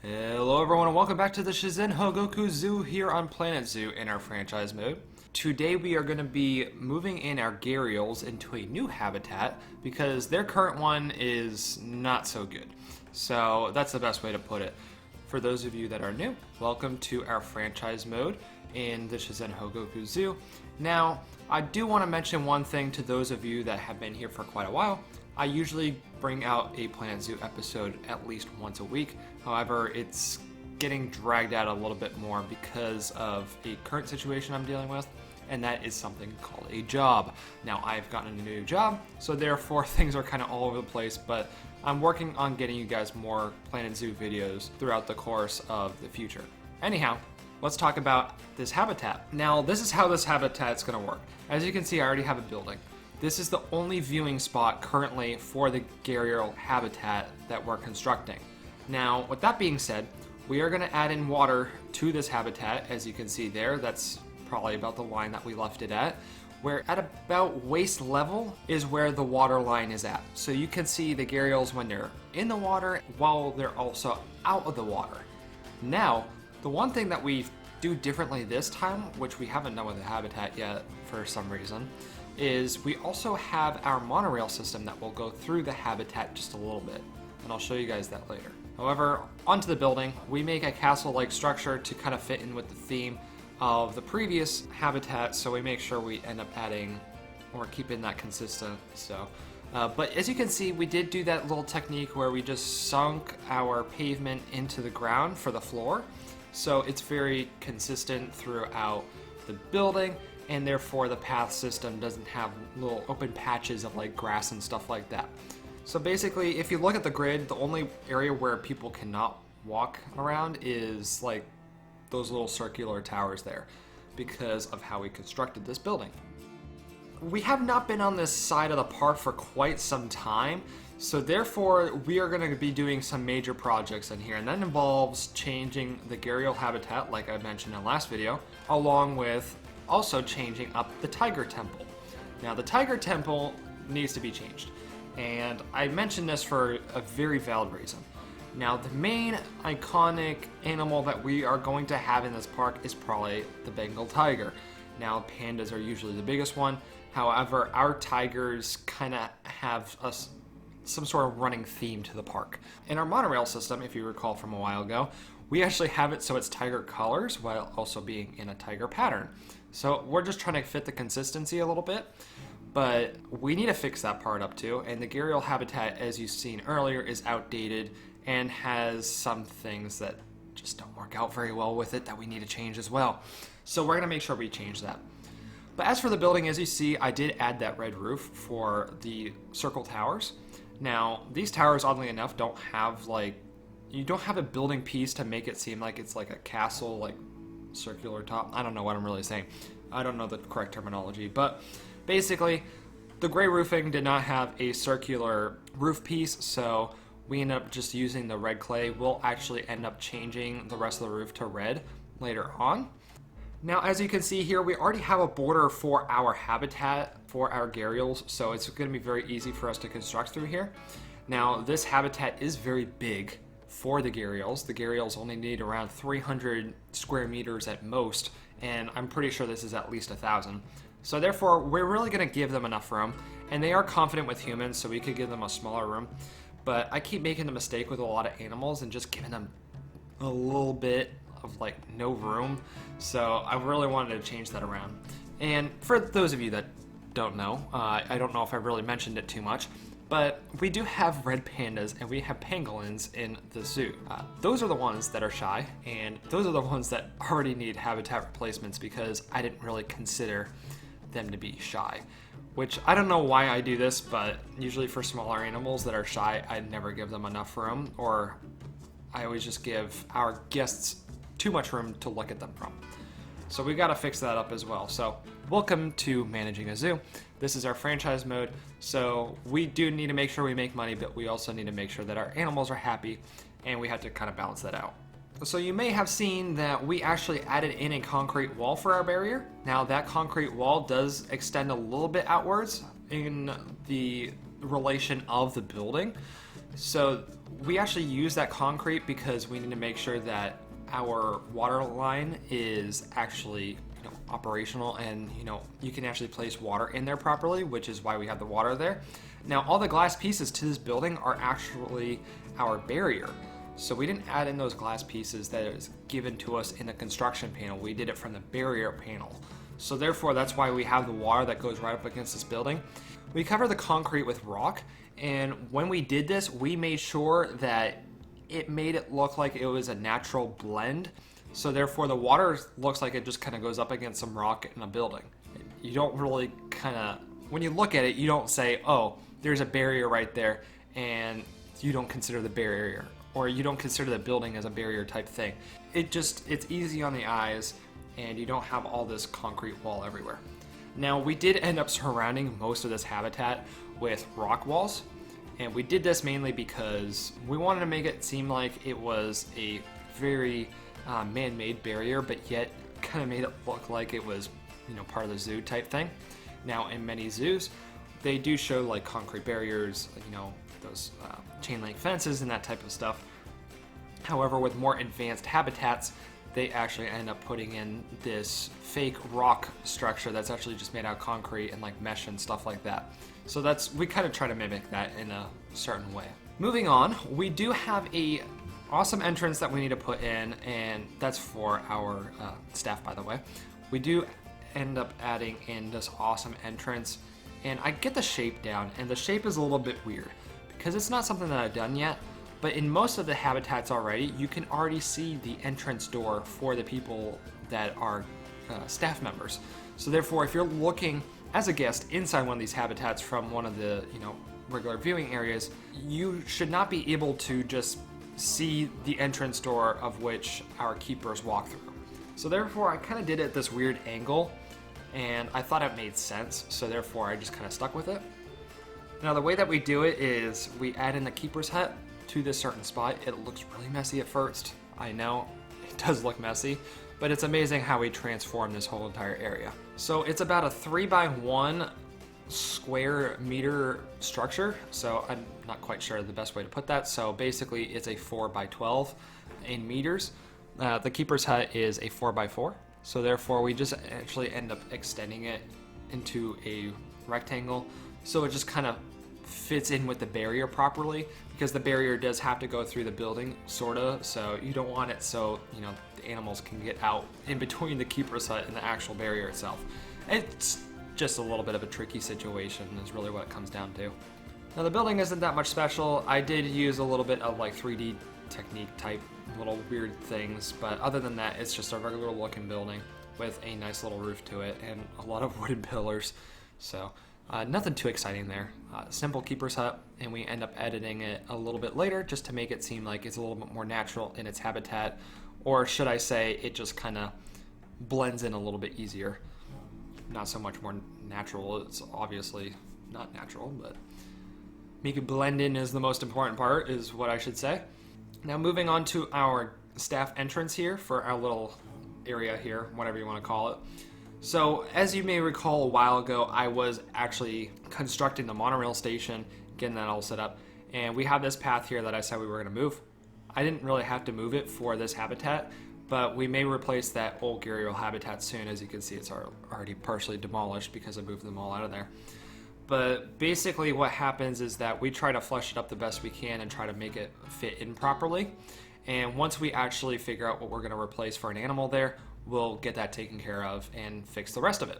Hello everyone and welcome back to the Shizen Hogo-Ku Zoo here on Planet Zoo in our franchise mode. Today we are going to be moving in our Gharials into a new habitat because their current one is not so good. So that's the best way to put it. For those of you that are new, welcome to our franchise mode in the Shizen Hogo-Ku Zoo. Now, I do want to mention one thing to those of you that have been here for quite a while. I usually bring out a Planet Zoo episode at least once a week. However, it's getting dragged out a little bit more because of a current situation I'm dealing with, and that is something called a job. Now, I've gotten a new job, so therefore things are kind of all over the place, but I'm working on getting you guys more Planet Zoo videos throughout the course of the future. Anyhow, let's talk about this habitat. Now, this is how this habitat's going to work. As you can see, I already have a building. This is the only viewing spot currently for the Gharial habitat that we're constructing. Now, with that being said, we are going to add in water to this habitat. As you can see there, that's probably about the line that we left it at, where at about waist level is where the water line is at. So you can see the Gharials when they're in the water while they're also out of the water. Now, the one thing that we do differently this time, which we haven't done with the habitat yet for some reason, is we also have our monorail system that will go through the habitat just a little bit, and I'll show you guys that later. However, onto the building, we make a castle-like structure to kind of fit in with the theme of the previous habitat, so we make sure we end up adding or keeping that consistent. But as you can see, we did do that little technique where we just sunk our pavement into the ground for the floor, so it's very consistent throughout the building, and therefore the path system doesn't have little open patches of like grass and stuff like that. So basically, if you look at the grid, the only area where people cannot walk around is like those little circular towers there because of how we constructed this building. We have not been on this side of the park for quite some time, so therefore we are going to be doing some major projects in here, and that involves changing the Gharial habitat like I mentioned in the last video, along with also changing up the Tiger Temple. Now, the Tiger Temple needs to be changed, and I mentioned this for a very valid reason. Now, the main iconic animal that we are going to have in this park is probably the Bengal tiger. Now, pandas are usually the biggest one. However, our tigers kind of have some sort of running theme to the park. In our monorail system, if you recall from a while ago, we actually have it so it's tiger colors while also being in a tiger pattern. So we're just trying to fit the consistency a little bit, but we need to fix that part up too. And the Gharial habitat, as you've seen earlier, is outdated and has some things that just don't work out very well with it that we need to change as well. So we're going to make sure we change that. But as for the building, as you see, I did add that red roof for the circle towers. Now, these towers, oddly enough, don't have you don't have a building piece to make it seem like it's like a castle, like circular top. I don't know what I'm really saying. I don't know the correct terminology, but basically the gray roofing did not have a circular roof piece, so we ended up just using the red clay. We'll actually end up changing the rest of the roof to red later on. Now, as you can see here, we already have a border for our habitat for our Gharials, so it's going to be very easy for us to construct through here. Now, this habitat is very big for the Gharials. The Gharials only need around 300 square meters at most, and I'm pretty sure this is at least 1,000. So therefore, we're really going to give them enough room, and they are confident with humans, so we could give them a smaller room. But I keep making the mistake with a lot of animals and just giving them a little bit of like no room, so I really wanted to change that around. And for those of you that don't know, I don't know if I really mentioned it too much, but we do have red pandas and we have pangolins in the zoo. Those are the ones that are shy, and those are the ones that already need habitat replacements because I didn't really consider them to be shy. Which, I don't know why I do this, but usually for smaller animals that are shy, I never give them enough room, or I always just give our guests too much room to look at them from. So we gotta fix that up as well. So welcome to managing a zoo. This is our franchise mode, so we do need to make sure we make money, but we also need to make sure that our animals are happy, and we have to kind of balance that out. So you may have seen that we actually added in a concrete wall for our barrier. Now that concrete wall does extend a little bit outwards in the relation of the building. So we actually use that concrete because we need to make sure that our water line is actually operational, and you can actually place water in there properly, which is why we have the water there. Now all the glass pieces to this building are actually our barrier. So we didn't add in those glass pieces that is given to us in the construction panel. We did it from the barrier panel. So therefore that's why we have the water that goes right up against this building. We cover the concrete with rock, and when we did this, we made sure that it made it look like it was a natural blend. So therefore the water looks like it just kind of goes up against some rock in a building. You don't really when you look at it, you don't say, oh, there's a barrier right there, and you don't consider the barrier, or you don't consider the building as a barrier type thing. It's easy on the eyes, and you don't have all this concrete wall everywhere. Now we did end up surrounding most of this habitat with rock walls, and we did this mainly because we wanted to make it seem like it was a very man-made barrier, but yet kind of made it look like it was part of the zoo type thing. Now in many zoos, they do show like concrete barriers, those chain link fences and that type of stuff. However, with more advanced habitats, they actually end up putting in this fake rock structure that's actually just made out of concrete and like mesh and stuff like that. So we kind of try to mimic that in a certain way. Moving on, we do have a awesome entrance that we need to put in, and that's for our staff, by the way. We do end up adding in this awesome entrance, and I get the shape down, and the shape is a little bit weird because it's not something that I've done yet. But in most of the habitats already, you can already see the entrance door for the people that are staff members. So therefore, if you're looking as a guest inside one of these habitats from one of the regular viewing areas, you should not be able to just see the entrance door of which our keepers walk through. So therefore, I kind of did it at this weird angle, and I thought it made sense. So therefore, I just kind of stuck with it. Now the way that we do it is we add in the keeper's hut to this certain spot. It looks really messy at first. I know it does look messy, but it's amazing how we transform this whole entire area. So it's about a 3x1 square meter structure. So I'm not quite sure the best way to put that. So basically it's a 4x12 in meters. The keeper's hut is a 4x4. So therefore we just actually end up extending it into a rectangle. So it just kind of fits in with the barrier properly, because the barrier does have to go through the building, sorta. So you don't want it so the animals can get out in between the keeper's hut and the actual barrier itself. It's just a little bit of a tricky situation is really what it comes down to. Now the building isn't that much special. I did use a little bit of like 3D technique type little weird things, but other than that, it's just a regular looking building with a nice little roof to it and a lot of wooden pillars. So nothing too exciting there. Simple keeper's hut, and we end up editing it a little bit later just to make it seem like it's a little bit more natural in its habitat, or should I say it just kind of blends in a little bit easier. Not so much more natural, it's obviously not natural, but make it blend in is the most important part, is what I should say. Now moving on to our staff entrance here for our little area here, whatever you want to call it. So as you may recall, a while ago I was actually constructing the monorail station, getting that all set up, and we have this path here that I said we were going to move. I didn't really have to move it for this habitat, but we may replace that old Gharial habitat soon. As you can see, it's already partially demolished because I moved them all out of there. But basically what happens is that we try to flesh it up the best we can and try to make it fit in properly. And once we actually figure out what we're going to replace for an animal there, we'll get that taken care of and fix the rest of it.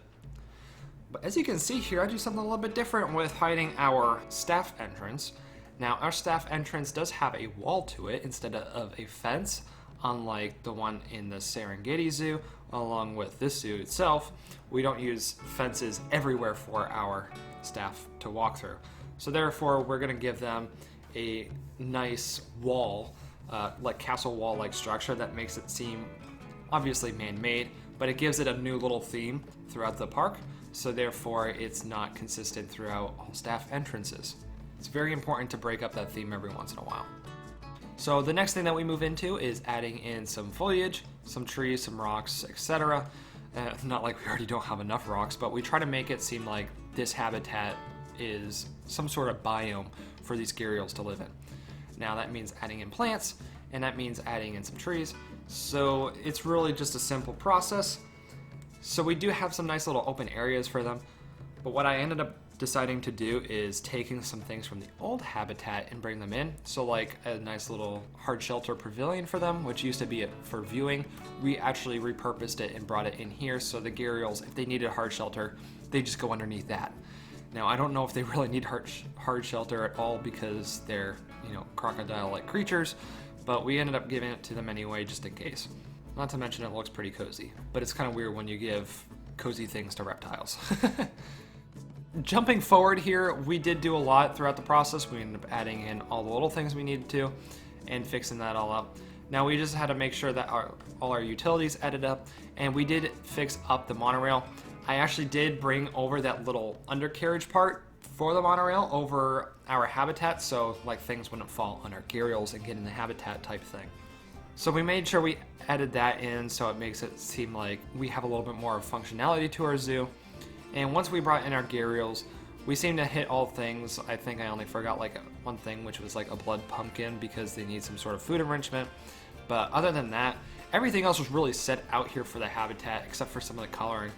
But as you can see here, I do something a little bit different with hiding our staff entrance. Now our staff entrance does have a wall to it instead of a fence, unlike the one in the Serengeti Zoo. Along with this zoo itself, we don't use fences everywhere for our staff to walk through. So therefore we're going to give them a nice wall, like castle wall like structure that makes it seem obviously man-made, but it gives it a new little theme throughout the park, so therefore it's not consistent throughout all staff entrances. It's very important to break up that theme every once in a while. So the next thing that we move into is adding in some foliage, some trees, some rocks, etc. Not like we already don't have enough rocks, but we try to make it seem like this habitat is some sort of biome for these Gharials to live in. Now that means adding in plants, and that means adding in some trees. So it's really just a simple process. So we do have some nice little open areas for them, but what I ended up deciding to do is taking some things from the old habitat and bring them in. So like a nice little hard shelter pavilion for them, which used to be for viewing. We actually repurposed it and brought it in here, so the Gharials, if they needed a hard shelter, they just go underneath that. Now I don't know if they really need hard shelter at all because they're, you know, crocodile-like creatures, but we ended up giving it to them anyway just in case. Not to mention it looks pretty cozy, but it's kind of weird when you give cozy things to reptiles. Jumping forward here, we did do a lot throughout the process. We ended up adding in all the little things we needed to and fixing that all up. Now we just had to make sure that all our utilities added up, and we did fix up the monorail. I actually did bring over that little undercarriage part for the monorail over our habitat, so like things wouldn't fall on our Gharials and get in the habitat type thing. So we made sure we added that in so it makes it seem like we have a little bit more functionality to our zoo. And once we brought in our Gharials, we seemed to hit all things. I think I only forgot like one thing, which was like a blood pumpkin because they need some sort of food enrichment. But other than that, everything else was really set out here for the habitat except for some of the coloring.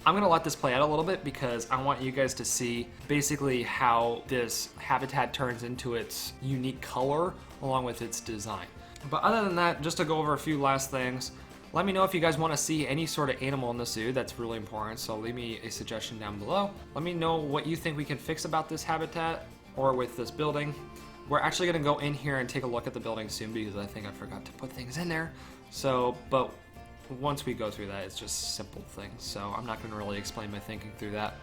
I'm gonna let this play out a little bit because I want you guys to see basically how this habitat turns into its unique color along with its design. But other than that, just to go over a few last things, let me know if you guys want to see any sort of animal in the zoo. That's really important, so leave me a suggestion down below. Let me know what you think we can fix about this habitat or with this building. We're actually going to go in here and take a look at the building soon because I think I forgot to put things in there. So, but once we go through that, it's just simple things, so I'm not going to really explain my thinking through that.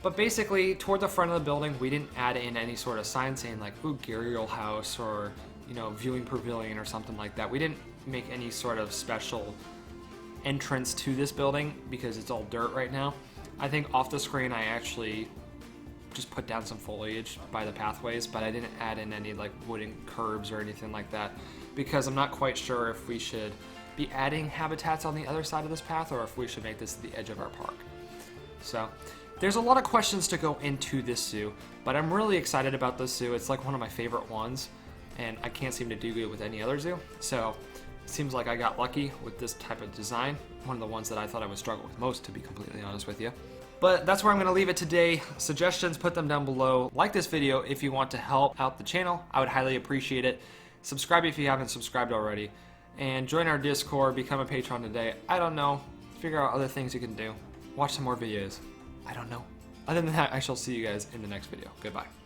But basically, toward the front of the building, we didn't add in any sort of sign saying like, ooh, Gharial house or, you know, viewing pavilion or something like that. We didn't make any sort of special entrance to this building because it's all dirt right now. I think off the screen I actually just put down some foliage by the pathways, but I didn't add in any like wooden curbs or anything like that because I'm not quite sure if we should be adding habitats on the other side of this path or if we should make this the edge of our park. So there's a lot of questions to go into this zoo, but I'm really excited about this zoo. It's like one of my favorite ones, and I can't seem to do good with any other zoo. So it seems like I got lucky with this type of design. One of the ones that I thought I would struggle with most, to be completely honest with you. But that's where I'm going to leave it today. Suggestions, put them down below. Like this video if you want to help out the channel. I would highly appreciate it. Subscribe if you haven't subscribed already. And join our Discord, become a patron today. I don't know. Figure out other things you can do. Watch some more videos. I don't know. Other than that, I shall see you guys in the next video. Goodbye.